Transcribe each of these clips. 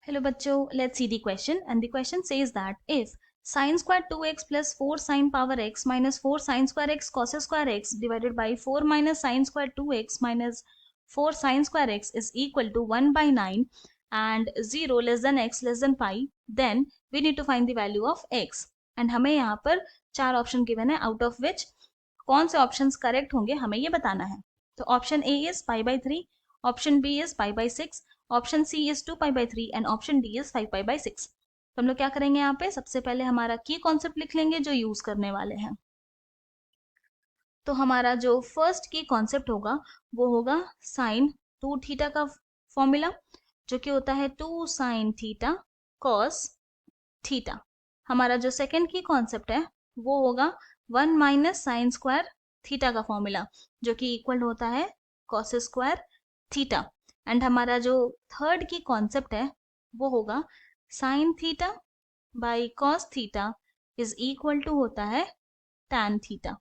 Hello bachcho, let's see the question, and the question says that if sin square 2x plus 4 sin power x minus 4 sin square x cos square x divided by 4 minus sin square 2x minus 4 sin square x is equal to 1 by 9 and 0 less than x less than pi, then we need to find the value of x. And हमें यहाँ पर 4 option given है, out of which कौन से options correct होंगे हमें ये बताना है. तो option A is pi by 3, option B is pi by 6, option C is 2 pi by 3 and option D is 5 pi by 6. तो हम लोग क्या करेंगे यहाँ पे, सबसे पहले हमारा की कॉन्सेप्ट लिख लेंगे जो यूज करने वाले हैं. तो हमारा जो फर्स्ट की कॉन्सेप्ट होगा वो होगा साइन 2 थीटा का फॉर्मूला, जो कि होता है 2 साइन थीटा कॉस थीटा. हमारा जो सेकंड की कॉन्सेप्ट है वो होगा 1 माइनस साइन स्क्वायर थीटा का फॉर्मूला, जो कि इक्वल होता है कॉस स्क्वायर थीटा. एंड हमारा जो थर्ड की कॉन्सेप्ट है वो होगा sine theta by cos theta is equal to होता है टैन थीटा.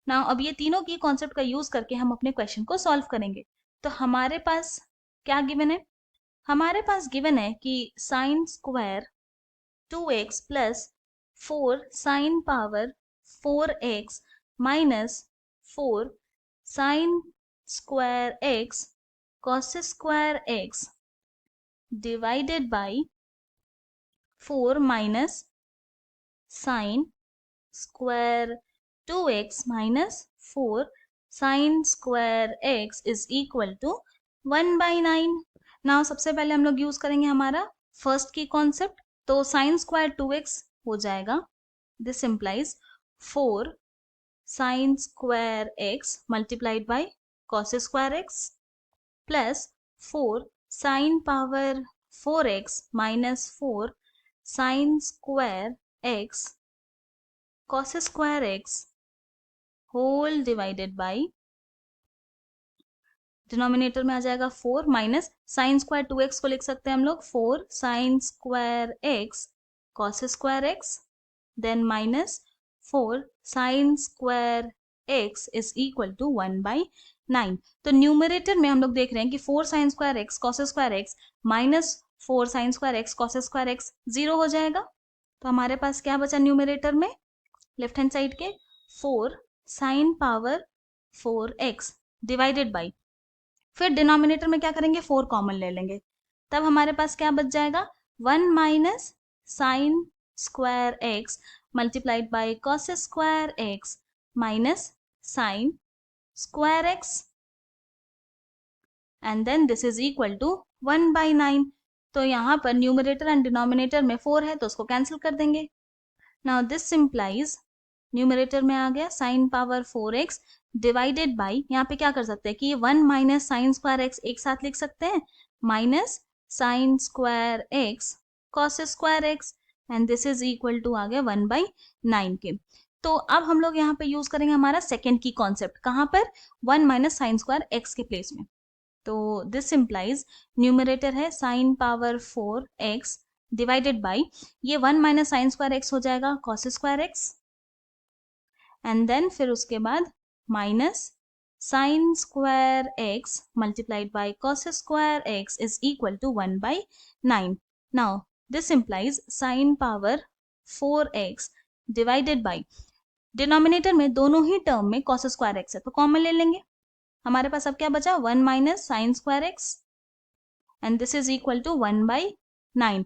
नाउ अब ये तीनों की कॉन्सेप्ट का यूज करके हम अपने क्वेश्चन को सॉल्व करेंगे. तो हमारे पास क्या गिवन है, हमारे पास गिवन है कि sine square 2x plus 4 sign power 4x minus 4 sine square x cos square x divided by 4 minus sin square 2x minus 4 sin square x is equal to 1 by 9. Now सबसे पहले हम लोग use करेंगे हमारा first की concept. तो sine square 2x हो जाएगा, this implies 4 sine square x multiplied by cos square x plus 4 sign power 4x minus 4 sine square x cos square x whole divided by, denominator में आ जाएगा 4 minus sine square 2x को लिख सकते हैं हम लोग 4 sine square x cos square x then minus 4 sine square x is equal to 1 by 9. तो numerator में हम लोग देख रहे हैं कि 4 sign square x cos square x minus 4 sign square x cos square x 0 हो जाएगा. तो हमारे पास क्या बचा न्यूमरेटर में, लेफ्ट हैंड साइड के 4 sign power 4x divided by, फिर डिनोमिनेटर में क्या करेंगे 4 कॉमन ले लेंगे, तब हमारे पास क्या बच जाएगा 1 minus sine square x multiplied by cos square x minus sine square x and then this is equal to 1 by 9. तो यहाँ पर न्यूमरेटर एंड डिनोमिनेटर में 4 है तो उसको कैंसिल कर देंगे. नाउ दिस इम्प्लाइज न्यूमरेटर में आ गया sine power 4x divided by, यहाँ पे क्या कर सकते हैं कि ये 1 माइनस साइन स्क्वायर एक्स एक साथ लिख सकते हैं minus sine square x cos square x and this is equal to आ गया 1 बाई 9 के. तो अब हम लोग यहाँ पे यूज करेंगे हमारा सेकेंड की कॉन्सेप्ट, कहाँ पर 1 माइनस साइन स्क्वायर एक्स के प्लेस में. तो दिस इम्प्लाइज न्यूमरेटर है sine power 4x divided by, ये 1 माइनस साइन स्क्वायर एक्स हो जाएगा cos square x and then फिर उसके बाद minus sine square x multiplied by cos square x is equal to 1 by 9. Now this implies sine power 4x divided by, denominator में दोनों ही term में cos square x है तो common ले लेंगे. हमारे पास अब क्या बचा 1 minus sine square x and this is equal to 1 by 9.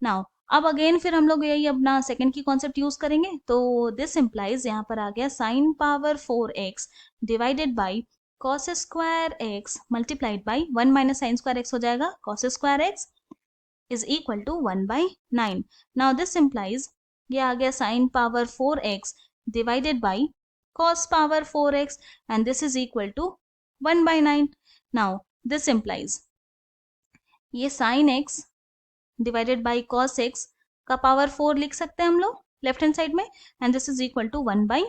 Now अब अगेन फिर हम लोग यही अपना सेकंड की कॉन्सेप्ट यूज करेंगे. तो दिस इम्प्लाइज यहाँ पर आ गया sine power 4x divided by cos square x multiplied by 1 minus sine square x हो जाएगा cos square x is equal to 1 by 9. Now this implies ये आ गया sine power 4x divided by cos power 4x and this is equal to 1 by 9. Now this implies ये sin x divided by cos x का power 4 लिख सकते हैं हम लोग लेफ्ट हैंड साइड में and this is equal to 1 by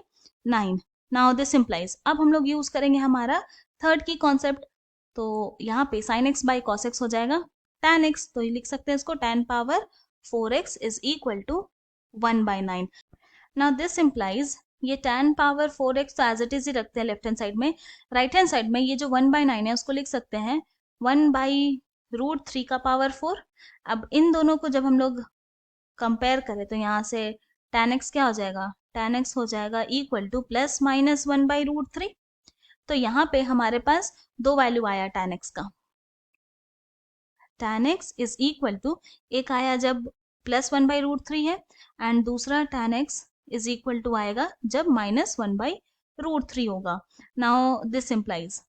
9. Now this implies अब हम लोग यूज करेंगे हमारा थर्ड की कॉन्सेप्ट. तो यहाँ पे sin x by cos x हो जाएगा tan x, तो ये लिख सकते हैं इसको tan power 4x is equal to 1 by 9. Now this implies ये tan पावर 4x तो एज इट इज ही रखते हैं लेफ्ट हैंड साइड में, राइट हैंड साइड में ये जो 1 बाई 9 है उसको लिख सकते हैं 1 बाई √3 का पावर 4। अब इन दोनों को जब हम लोग कंपेयर करें तो यहाँ से tan x क्या हो जाएगा, tan x हो जाएगा इक्वल टू +-1/√3। तो यहाँ पे हमारे पास दो वैल्यू आया tan x का। tan x is equal to, एक आया जब +1/√3 है एंड दूसरा tan x is equal to आएगा जब -1/√3 होगा। Now this implies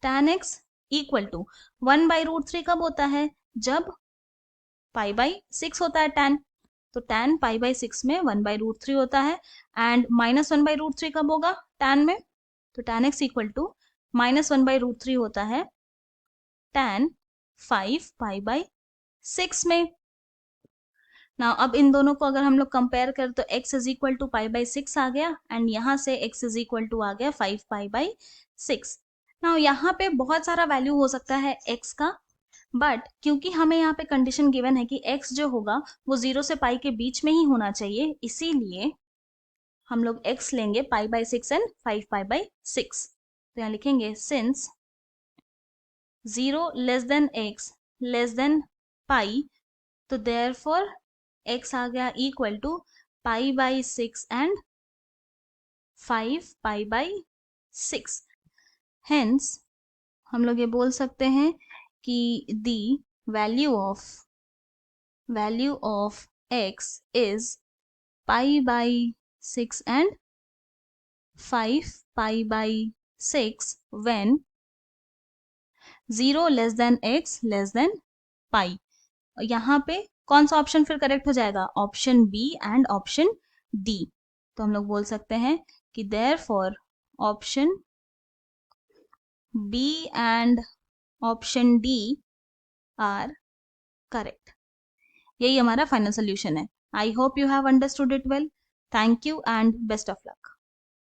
tan x equal to 1/√3 कब होता है, जब π/6 होता है tan, तो tan π/6 में 1/√3 होता है एंड -1/√3 कब होगा tan में, तो tan x इक्वल टू -1/√3 होता है tan 5π/6 में। नाउ अब इन दोनों को अगर हम लोग कंपेयर करें तो x इज इक्वल टू π/6 आ गया एंड यहाँ से x इज इक्वल टू आ गया 5π/6। नाउ यहाँ पे बहुत सारा वैल्यू हो सकता है x का, बट क्योंकि हमें यहाँ पे कंडीशन गिवन है कि x जो होगा वो 0 से पाई के बीच में ही होना चाहिए, इसीलिए हम लोग x लेंगे π/6 एंड 5π/6। तो यहाँ लिखेंगे since 0 less than x less than pi, तो देयरफॉर x आ गया इक्वल टू π/6 एंड 5π/6। हेंस हम लोग ये बोल सकते हैं कि the value of x is π/6 and 5π/6 when 0 less than x less than pi. यहाँ पे कौन सा ऑप्शन फिर करेक्ट हो जाएगा, option B and option D. तो हम लोग बोल सकते हैं कि therefore option B and option D are correct. यही हमारा फाइनल सोल्यूशन है। I hope you have understood it well. Thank you and best of luck.